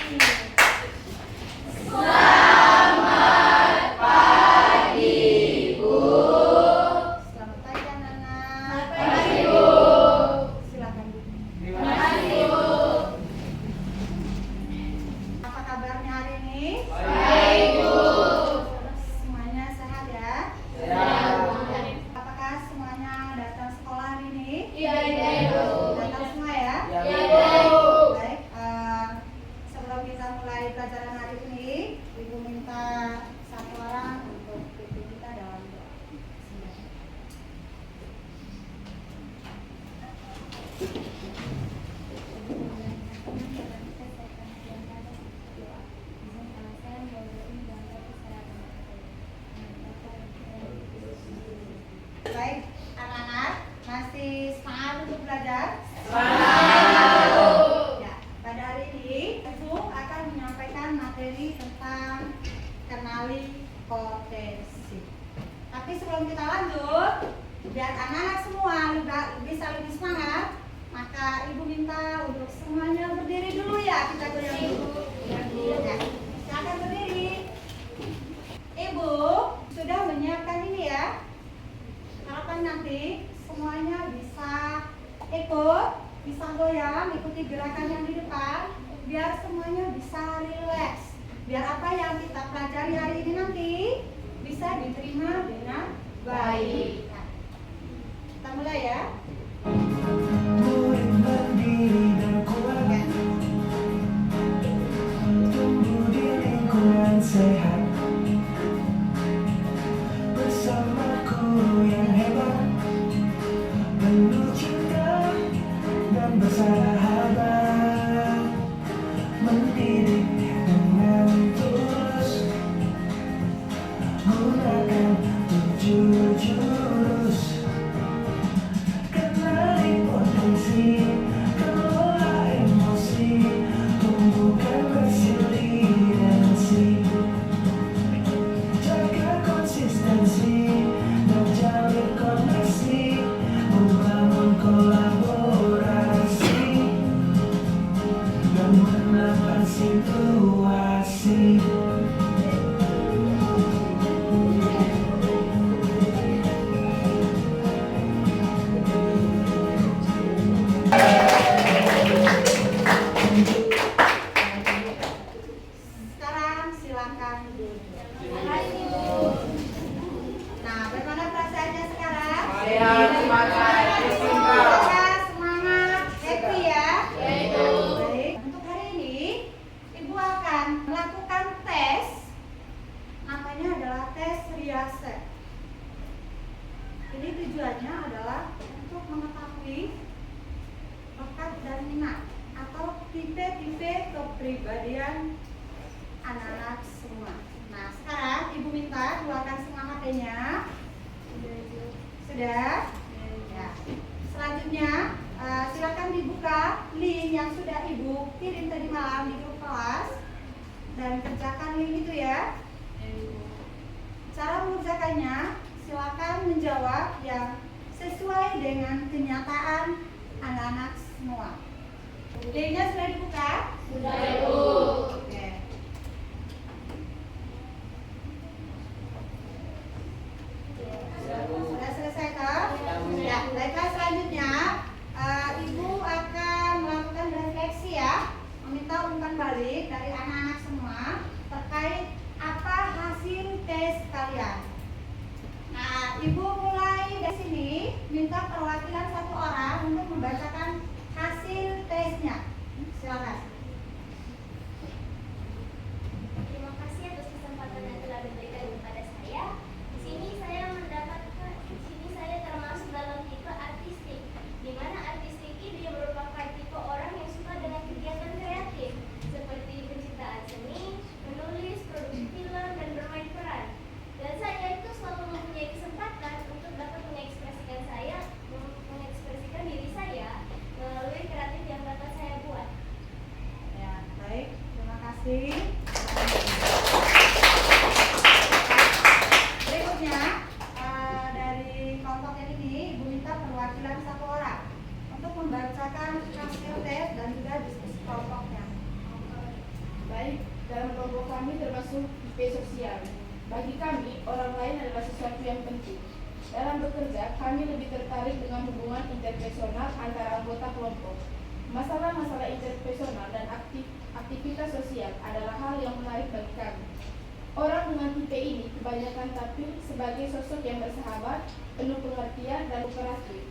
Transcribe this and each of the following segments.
Selamat pagi, Bu. Selamat pagi anak-anak. Selamat pagi, Bu. Silakan Bu. Terima kasih, Bu. Apa kabarnya hari ini? Baik, Bu. Semuanya sehat ya? Sehat. Apakah semuanya datang sekolah hari ini? Iya, Bu. Datang semua ya? Iya, Bu. Baik, sebelum kita mulai pelajaran hari ini, Ibu minta satu orang untuk pimpin kita dalam doa. Baik, anak-anak masih semangat untuk belajar? Semangat, Bu. Ya, pada hari ini Ibu akan menyampaikan materi tentang kenali potensi. Tapi sebelum kita lanjut, biar anak-anak semua bisa lebih semangat, maka Ibu minta untuk semuanya berdiri dulu ya. Kita goyang dulu. Ya, silakan berdiri. Ibu sudah menyiapkan ini ya. Harapan nanti semuanya bisa ikut, bisa goyang, ikuti gerakan yang di depan, biar semuanya bisa rileks. Biar apa yang kita pelajari hari ini nanti bisa diterima dengan baik. Nah, kita mulai ya. Murid berdiri dan kuat, tumbuh di lingkungan sehat, bersama guru yang hebat, penuh cinta dan bersahabat, mendidik dengan tulus, gunakan 7 jurus. Kenali potensi, kelola emosi, tumbuhkan resiliensi, jaga konsistensi dan jalin koneksi, membangun kolaborasi dan menangkan situasi. Sekarang silakan duduk. Nah, bagaimana perasaannya sekarang? Sehat, semangat, istimewa. Apakah semangat, happy ya? Yaitu. Baik. Untuk hari ini, Ibu akan melakukan tes. Namanya adalah tes Riase. Jadi tujuannya adalah untuk mengetahui bakat dan minat atau tipe-tipe kepribadian anak-anak semua. Nah, sekarang Ibu minta keluarkan semua HP-nya. Sudah? Ya. Selanjutnya, silakan dibuka link yang sudah Ibu kirim tadi malam di grup kelas dan kerjakan link itu ya. Cara mengerjakannya, silakan menjawab yang sesuai dengan kenyataan anak-anak semua. Linknya sudah dibuka? Sudah, Bu. Oke. Sudah selesai toh? Ya, baiklah selanjutnya Ibu akan melakukan refleksi ya, meminta umpan balik dari anak-anak semua terkait apa hasil tes kalian. Nah, Ibu mulai dari sini, minta perwakilan satu orang untuk membacakan hasil tesnya. Silakan. Terima kasih atas kesempatan yang telah diberikan kepada saya. Di sini saya termasuk dalam tipe artistik, di mana artistik ini merupakan tipe orang yang suka dengan kegiatan kreatif seperti penciptaan seni, menulis, produksi film, dan bermain peran. Dan saya itu selalu mempunyai kesempatan untuk dapat mengekspresikan diri saya melalui kreatif yang dapat saya buat. Ya, baik. Terima kasih. Berikutnya dari kelompok yang ini, Ibu minta perwakilan satu orang untuk membacakan hasil tes dan juga diskusi kelompoknya. menarik dalam kelompok kami termasuk IP sosial. Bagi kami, orang lain adalah sesuatu yang penting. Dalam bekerja, kami lebih tertarik dengan hubungan interpersonal antara anggota kelompok. Masalah-masalah interpersonal dan aktivitas sosial adalah hal yang menarik bagi kami. Orang dengan tipe ini kebanyakan tampil sebagai sosok yang bersahabat, penuh pengertian, dan kooperatif.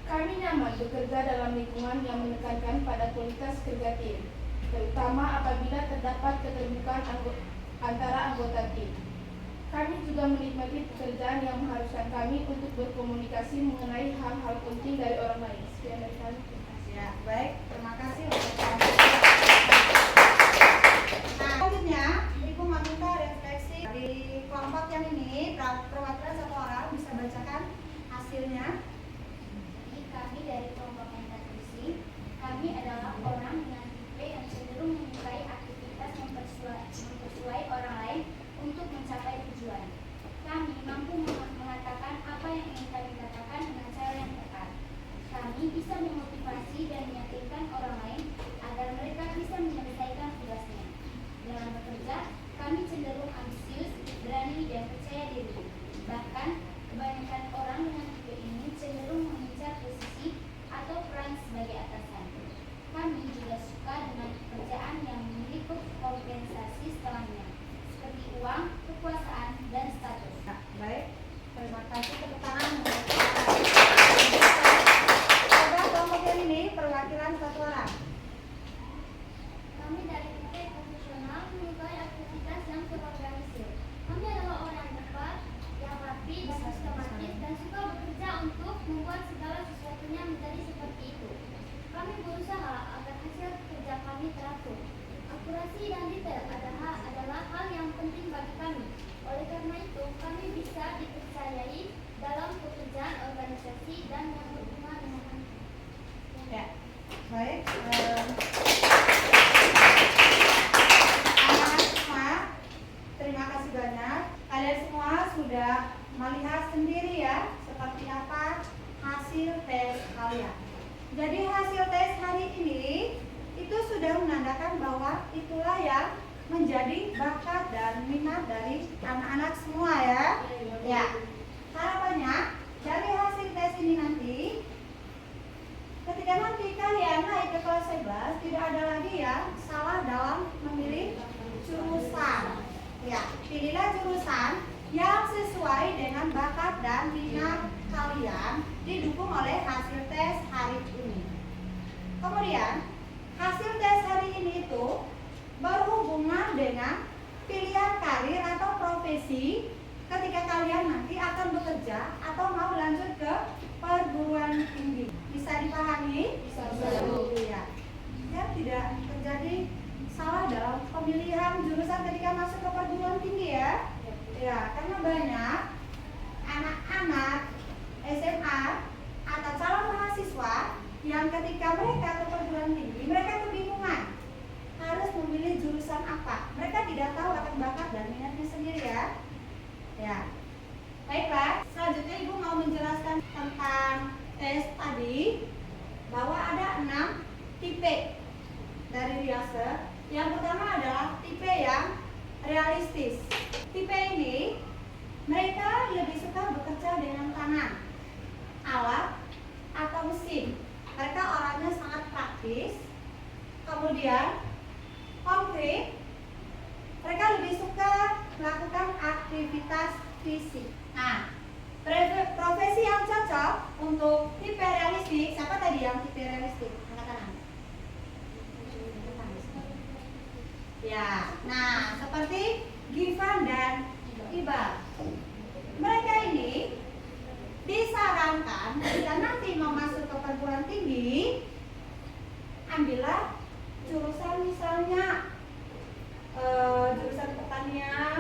Kami nyaman bekerja dalam lingkungan yang menekankan pada kualitas kerja tim, terutama apabila terdapat keterbukaan antara anggota tim. Kami juga menikmati pekerjaan yang mengharuskan kami untuk berkomunikasi mengenai hal-hal penting dari orang lain. Sekian dari kami. Ya, baik. Terima kasih untuk Nah, selanjutnya, Ibu meminta refleksi di kelompok yang ini, perwakilan satu orang bisa bacakan hasilnya. Jadi kami dari kelompok yang tertulis, kami adalah orang dengan tipe yang cenderung menyukai aktivitas mempersuai orang lain untuk mencapai tujuan. Kami mampu mengatakan apa yang ingin kami katakan dengan cara yang tepat. Kami bisa memotivasi dan meyakinkan orang lain agar mereka bisa menyelesaikan tugasnya. Dalam bekerja, kami cenderung ambisius, berani, dan percaya diri. Bahkan, kebanyakan orang dengan tipe ini cenderung mengincar posisi atau peran sebagai atasan. Kami juga suka dengan pekerjaan yang memiliki kompensasi setelahnya, seperti uang, kekuasaan, dan status. Ya, baik. Terima kasih tepuk tangan. Coba kelompok yang ini perwakilan satu orang. Kami dari tipe profesional menyukai aktivitas yang terorganisir. Kami adalah orang tepat, yang rapi dan sistematis, dan suka bekerja untuk membuat segala sesuatunya menjadi seperti itu. Kami berusaha agar hasil kerja kami teratur. Akurasi dan detail adalah hal yang penting bagi kami. Oleh karena itu, kami bisa dipercayai dalam pekerjaan organisasi dan yang berhubungan dengan Ya, baik. Anak-anak semua, terima kasih banyak. Kalian semua sudah melihat sendiri ya, seperti apa hasil tes kalian. Jadi hasil tes hari ini itu sudah menandakan bahwa itulah yang menjadi bakat dan minat dari anak-anak semua ya. Ya, harapannya dari hasil tes ini nanti, ketika nanti kalian naik ke kelas 11, tidak ada lagi yang salah dalam memilih jurusan. Ya, pilihlah jurusan yang sesuai dengan bakat dan minat kalian, didukung oleh hasil tes hari ini. Kemudian, hasil tes hari ini itu berhubungan dengan pilihan karir atau profesi ketika kalian nanti akan bekerja atau mau lanjut ke perguruan tinggi. Bisa dipahami? Bisa. Ya. Ya, tidak terjadi salah dalam pemilihan jurusan ketika masuk ke perguruan tinggi ya. Ya, karena banyak anak-anak SMA atau calon mahasiswa yang ketika mereka ke perguruan tinggi, mereka kebingungan harus memilih jurusan apa. Mereka tidak tahu akan bakat dan minatnya sendiri ya. Ya. Baiklah, selanjutnya Ibu mau menjelaskan tentang tes tadi, bahwa ada 6 tipe dari Riase. Yang pertama adalah tipe yang realistis. Tipe ini mereka lebih suka bekerja dengan tangan, alat, atau mesin. Mereka orangnya sangat praktis. Kemudian konkret, mereka lebih suka melakukan aktivitas fisik. Nah, profesi yang cocok untuk tipe realistik, siapa tadi yang tipe realistik? Angkat tangan. Ya, nah seperti Givan dan Iba. Mereka ini disarankan jika nanti mau masuk ke perguruan tinggi, ambillah jurusan misalnya jurusan pertanian,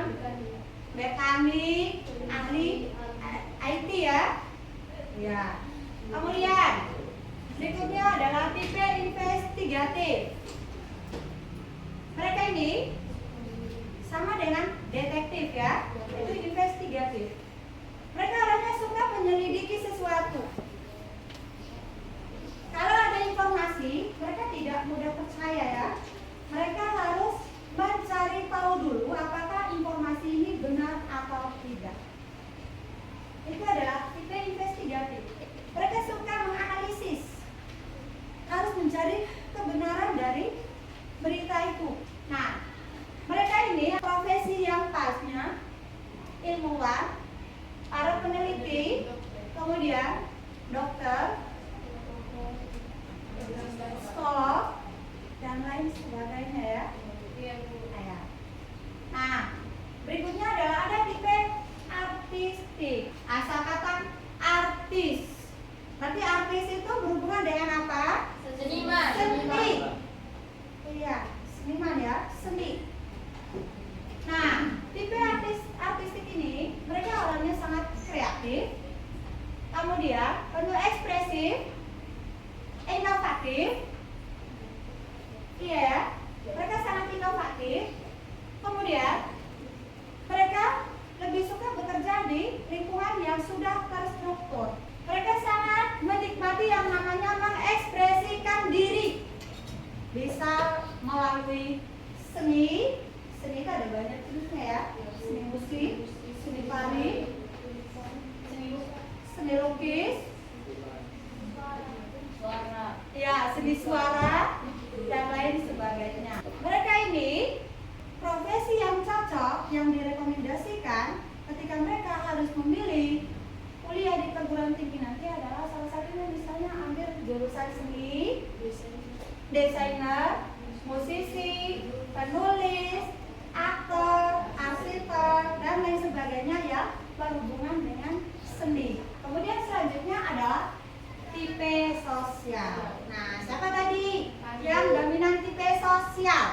mekanik, ahli IT ya. Ya. Kemudian berikutnya adalah tipe investigatif. Mereka ini sama dengan detektif ya, itu investigatif. Mereka orangnya suka menyelidiki sesuatu. Kalau ada informasi, mereka tidak mudah percaya ya. Mereka harus ilmuwan, para peneliti, kemudian dokter, psikolog, dan lain sebagainya ya. Nah, berikutnya adalah ada tipe artistik. Asal kata artis. Berarti artis itu berhubungan dengan apa? Seniman. Seni. Iya, seniman ya, seni. Nah, tipe artistik ini mereka orangnya sangat kreatif, kemudian penuh ekspresif, inovatif. Iya ya, mereka sangat inovatif. Kemudian mereka lebih suka bekerja di lingkungan yang sudah terstruktur. Mereka sangat menikmati yang namanya mengekspresikan diri. Bisa melalui seni. Seni itu ada banyak jenisnya ya. Seni musik, seni tari, seni lukis, ya, seni suara, dan lain sebagainya. Mereka ini profesi yang cocok, yang direkomendasikan ketika mereka harus memilih kuliah di perguruan tinggi nanti adalah salah satunya misalnya ambil jurusan seni, desainer, musisi, penulis, aktor, arsitek, dan lain sebagainya ya, berhubungan dengan seni. Kemudian selanjutnya adalah tipe sosial. Nah, siapa tadi yang dominan tipe sosial?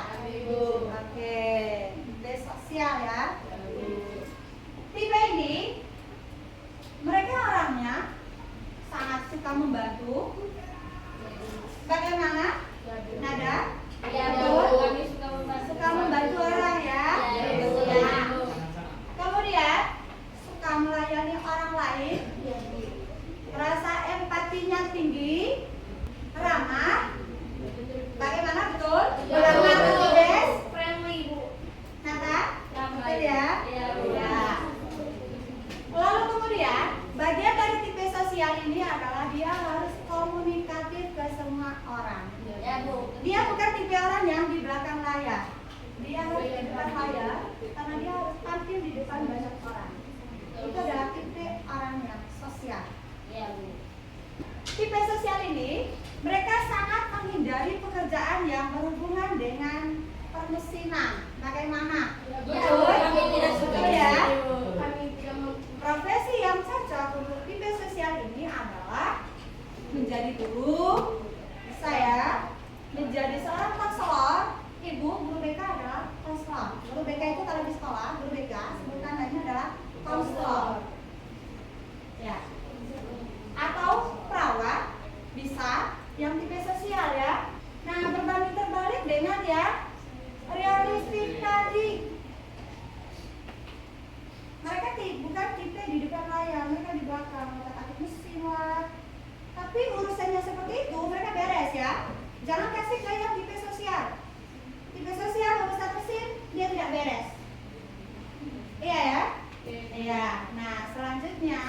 Oke, tipe sosial ya. Tipe ini mereka orangnya sangat suka membantu. Bagaimana? Nada? Ya, Betul? kami suka membantu. Suka membantu orang ya. Ya, betul. Ya. Kemudian suka melayani orang lain. Rasa empatinya tinggi, ramah. Bagaimana betul? Ya, Ramah betul. atau des? Friendly, Bu. Nata? Ramah. Betul ya? Ya, Ya. Lalu kemudian bagian dari tipe sosial ini adalah dia harus komunikatif ke semua orang. Ya, Bu. Dia bukan tipe orang yang di belakang layar. Dia harus di depan layar karena dia harus tampil di depan banyak orang. Itu adalah tipe orang yang sosial. Ya, Bu. Tipe sosial ini mereka sangat menghindari pekerjaan yang berhubungan dengan permesinan. Bagaimana? Ya, Betul? kami tidak suka. Betul ya? Kami tidak mau. Profesi yang cocok untuk tipe sosial ini adalah menjadi guru, bisa ya, menjadi seorang konselor. Ibu, guru BK adalah konselor. Guru BK itu kalau di sekolah, guru BK sebutan lainnya adalah konselor. Ya. Atau perawat, bisa, yang tipe sosial ya. Nah, berbanding terbalik dengan yang realistik tadi. Mereka bukan tipe di depan layar, mereka di belakang, mereka aktif mesin lah. Tapi urusannya seperti itu, mereka beres ya. Jangan kasih ke yang tipe sosial. Tipe sosial urusan mesin, dia tidak beres. Iya ya? Iya. Nah, selanjutnya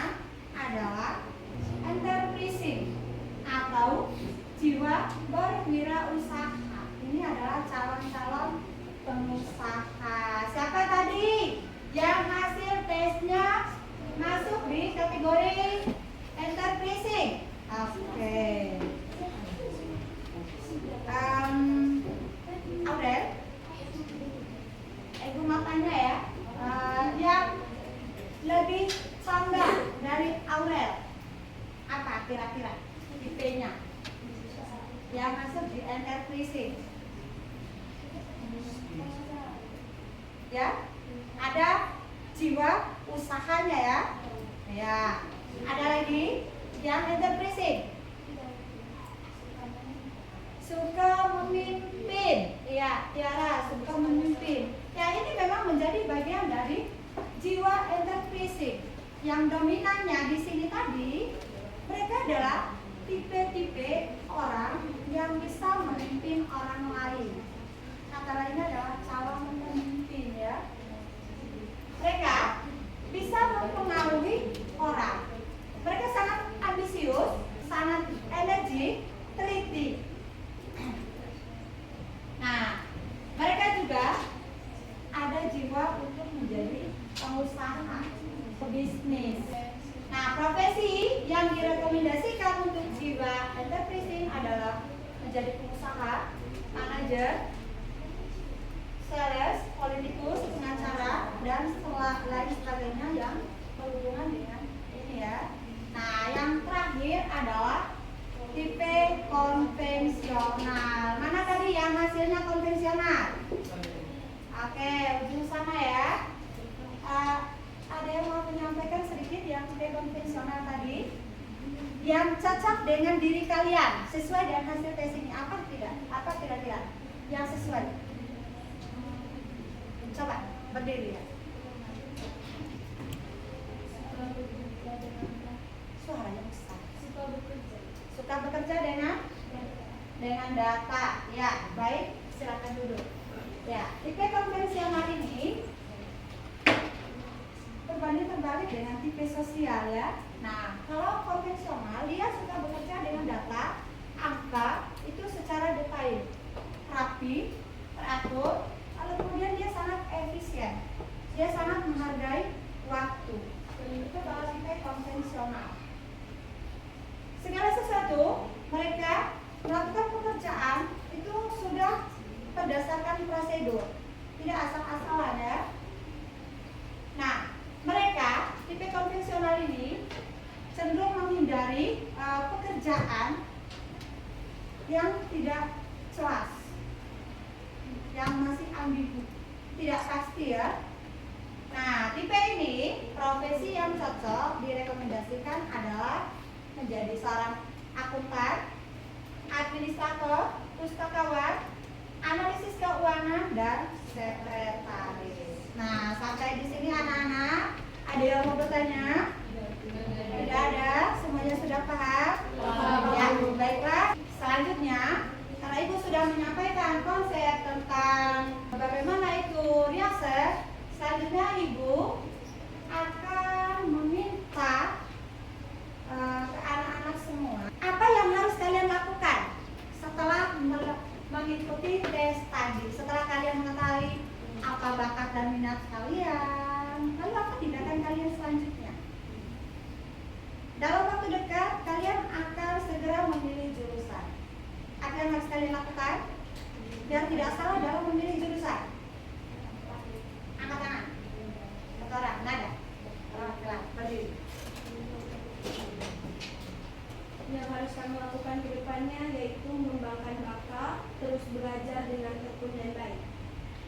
adalah enterprising atau jiwa berwirausaha. Ini adalah calon-calon pengusaha. Siapa tadi yang hasil tesnya masuk di kategori enterprising? Oke. Aurel, Ibu mau tanya ya, yang lebih condong dari Aurel apa kira-kira tipenya yang masuk di enterprising? Ya, ada jiwa usahanya ya. Ya, ada lagi yang enterprising, suka memimpin. Iya, Tiara suka memimpin. Ya, ini memang menjadi bagian dari jiwa enterprising. Yang dominannya di sini tadi, mereka adalah tipe-tipe orang yang bisa memimpin orang lain. Kata lainnya adalah calon pemimpin ya. Mereka bisa mempengaruhi orang. Mereka sangat ambisius, sangat energi, teliti. Nah, mereka juga ada jiwa untuk menjadi pengusaha. menjadi pengusaha, manajer, sales, politikus, pengacara, dan setelah lain sebagainya yang berhubungan dengan ini ya. Nah, yang terakhir adalah tipe konvensional. Mana tadi yang hasilnya konvensional? Oke, ujung sana ya. Ada yang mau menyampaikan sedikit yang tipe konvensional tadi? Yang cocok dengan diri kalian, sesuai dengan hasil tes ini, apa tidak? Apa kira-kira yang sesuai? Coba berdiri ya. Suaranya besar. Suka bekerja dengan data. Ya, baik. Silakan duduk. Ya, tipe konvensional ini berbanding terbalik dengan tipe sosial ya. Nah, kalau konvensional dia suka bekerja dengan data, angka itu secara detail, rapi, teratur. Lalu kemudian dia sangat efisien, dia sangat menghargai waktu. Itu kalau tipe konvensional. Segala sesuatu mereka melakukan pekerjaan itu sudah berdasarkan prosedur, tidak asal-asalan ya. Nah, mereka tipe konvensional ini cenderung menghindari pekerjaan yang tidak jelas, yang masih ambigu, tidak pasti ya. Nah, tipe ini profesi yang cocok direkomendasikan adalah menjadi seorang akuntan, administrator, pustakawan, analisis keuangan, dan sekretaris. Nah, sampai di sini anak-anak, ada yang mau bertanya? Tidak ada, semuanya sudah paham? Ya, baiklah. Selanjutnya, karena Ibu sudah menyampaikan konsep tentang bagaimana itu riaset, selanjutnya Ibu akan meminta ke anak-anak semua apa yang harus kalian lakukan setelah mengikuti tes tadi. Setelah kalian mengetahui apa bakat dan minat kalian, lalu apa tindakan kalian selanjutnya? Dalam waktu dekat kalian akan segera memilih jurusan. Apa yang harus kalian lakukan biar tidak salah dalam memilih jurusan? Angkat tangan. Satu orang, nada. Orang berdiri. Yang harus kami lakukan ke depannya yaitu mengembangkan bakat, terus belajar dengan tekun dan baik.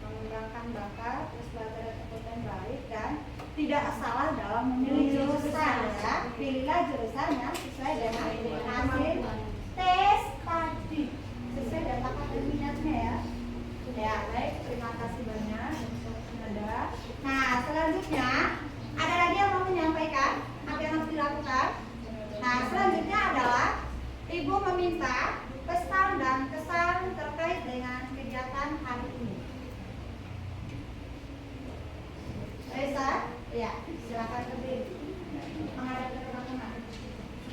Mengembangkan bakat, terus belajar dengan tekun dan baik, dan tidak salah dalam memilih jurusan ya. Pilihlah jurusan yang sesuai dengan hasil tes tadi, sesuai dengan bakat dan minatnya ya. Ya, baik, terima kasih banyak untuk Nada. Nah, selanjutnya ada lagi yang mau menyampaikan apa yang harus dilakukan? Nah, selanjutnya adalah Ibu meminta pesan dan kesan terkait dengan kegiatan hari ini. Reza, ya, silakan berdiri. Menghadap ke teman-teman.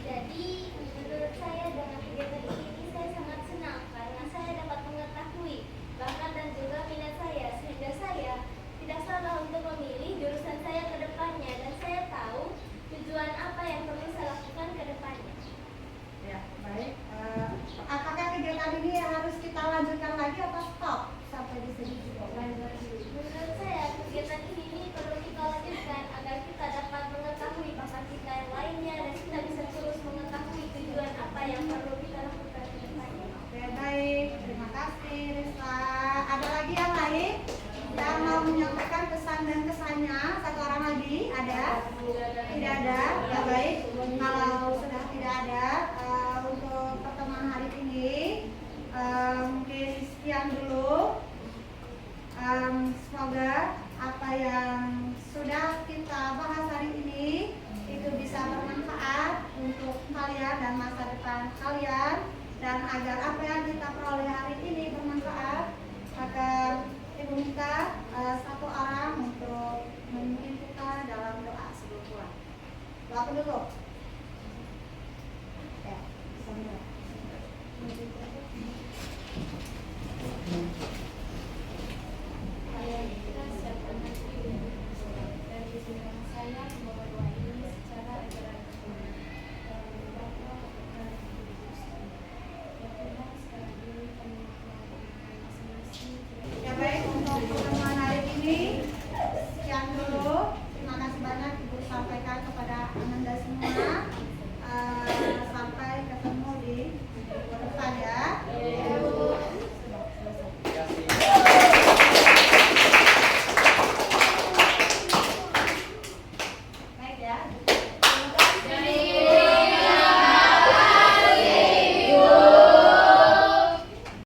Jadi, menurut saya dengan kegiatan ini saya sangat senang karena saya dapat mengetahui bakat dan juga minat saya, sehingga saya tidak salah untuk memilih jurusan saya ke depannya, dan saya tahu tujuan apa yang perlu saya lakukan ke depannya. Ya, baik. Apakah kegiatan ini harus kita lanjutkan lagi atau stop sampai di sini juga? Menurut saya kegiatan ini perlu kita lanjutkan agar kita dapat mengetahui bakat kita yang lainnya dan kita bisa terus mengetahui tujuan apa yang perlu kita lakukan ke depannya. Oke, baik. Terima kasih, Risa. Ada lagi yang lain yang mau menyampaikan pesan dan kesannya? Satu orang lagi? Ada? Tidak ada? Ya, baik. Kalau sudah tidak ada, untuk pertemuan hari ini mungkin sekian dulu. Semoga apa yang sudah kita bahas hari ini itu bisa bermanfaat untuk kalian dan masa depan kalian, dan agar apa yang kita peroleh hari ini bermanfaat, maka Ibu minta satu orang untuk memimpin kita dalam doa sebelum pulang. Doa dulu. Ya, sambil.